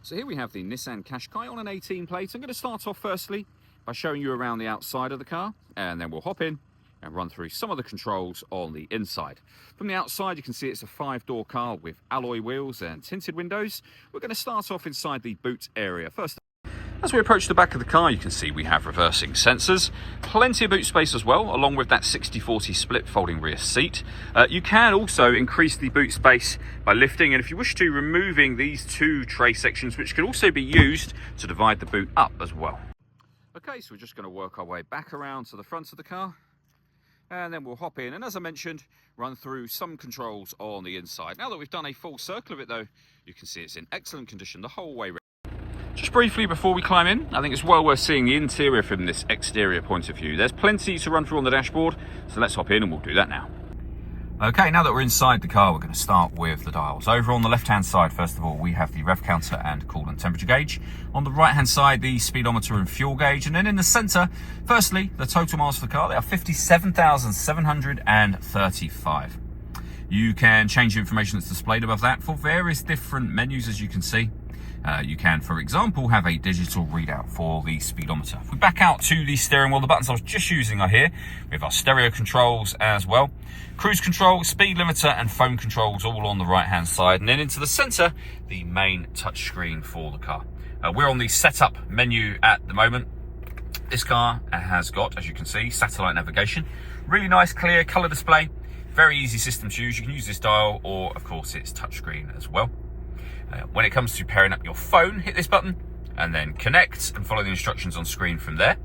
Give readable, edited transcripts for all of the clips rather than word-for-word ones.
So here we have the Nissan Qashqai on an 18 plate. I'm going to start off firstly by showing you around the outside of the car, and then we'll hop in and run through some of the controls on the inside. From the outside, you can see it's a 5-door car with alloy wheels and tinted windows. We're going to start off inside the boot area first. As we approach the back of the car, you can see we have reversing sensors, plenty of boot space as well, along with that 60/40 split folding rear seat. You can also increase the boot space by lifting, and if you wish to, removing these two tray sections, which can also be used to divide the boot up as well. Okay, so we're just going to work our way back around to the front of the car, and then we'll hop in and, as I mentioned, run through some controls on the inside. Now that we've done a full circle of it though, you can see it's in excellent condition the whole way round. Just briefly before we climb in, I think it's well worth seeing the interior from this exterior point of view. There's plenty to run through on the dashboard, so let's hop in and we'll do that now. Okay, now that we're inside the car, we're going to start with the dials. Over on the left-hand side, first of all, we have the rev counter and coolant temperature gauge. On the right-hand side, the speedometer and fuel gauge. And then in the centre, firstly, the total miles for the car. They are 57,735. You can change the information that's displayed above that for various different menus, as you can see. You can, for example, have a digital readout for the speedometer. If we back out to the steering wheel, the buttons I was just using are here. We have our stereo controls as well. Cruise control, speed limiter and phone controls all on the right-hand side. And then into the centre, the main touchscreen for the car. We're on the setup menu at the moment. This car has got, as you can see, satellite navigation. Really nice, clear colour display. Very easy system to use. You can use this dial or, of course, it's touchscreen as well. When it comes to pairing up your phone, hit this button and then connect and follow the instructions on screen from there.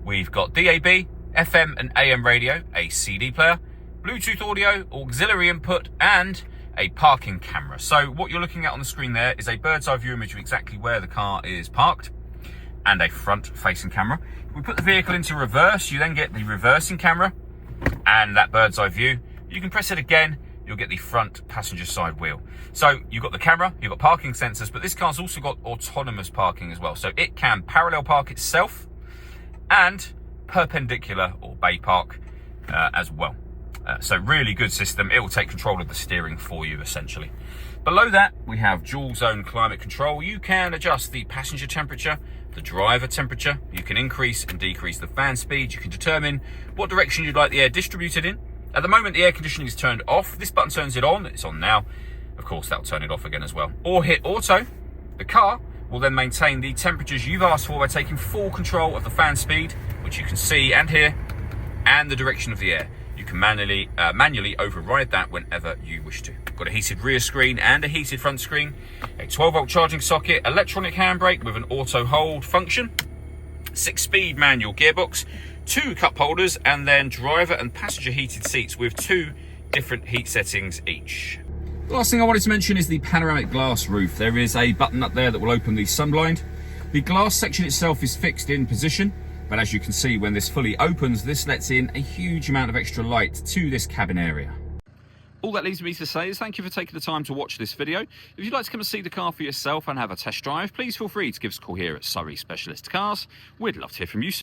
We've got DAB, FM and AM radio, a CD player, Bluetooth audio, auxiliary input and a parking camera. So what you're looking at on the screen there is a bird's eye view image of exactly where the car is parked and a front facing camera. If we put the vehicle into reverse, you then get the reversing camera and that bird's eye view. You can press it again, you'll get the front passenger side wheel. So you've got the camera, you've got parking sensors, but this car's also got autonomous parking as well. So it can parallel park itself and perpendicular or bay park as well. So really good system. It will take control of the steering for you essentially. Below that, we have dual zone climate control. You can adjust the passenger temperature, the driver temperature. You can increase and decrease the fan speed. You can determine what direction you'd like the air distributed in. At the moment, the air conditioning is turned off. This button turns it on. It's on now. Of course, that'll turn it off again as well. Or hit auto. The car will then maintain the temperatures you've asked for by taking full control of the fan speed, which you can see and hear, and the direction of the air. You can manually override that whenever you wish to. Got a heated rear screen and a heated front screen, a 12-volt charging socket, electronic handbrake with an auto hold function, 6-speed manual gearbox, 2 cup holders, and then driver and passenger heated seats with 2 different heat settings each. The last thing I wanted to mention is the panoramic glass roof. There is a button up there that will open the sunblind. The glass section itself is fixed in position, but as you can see, when this fully opens, this lets in a huge amount of extra light to this cabin area. All that leaves me to say is thank you for taking the time to watch this video. If you'd like to come and see the car for yourself and have a test drive, please feel free to give us a call here at Surrey Specialist Cars. We'd love to hear from you soon.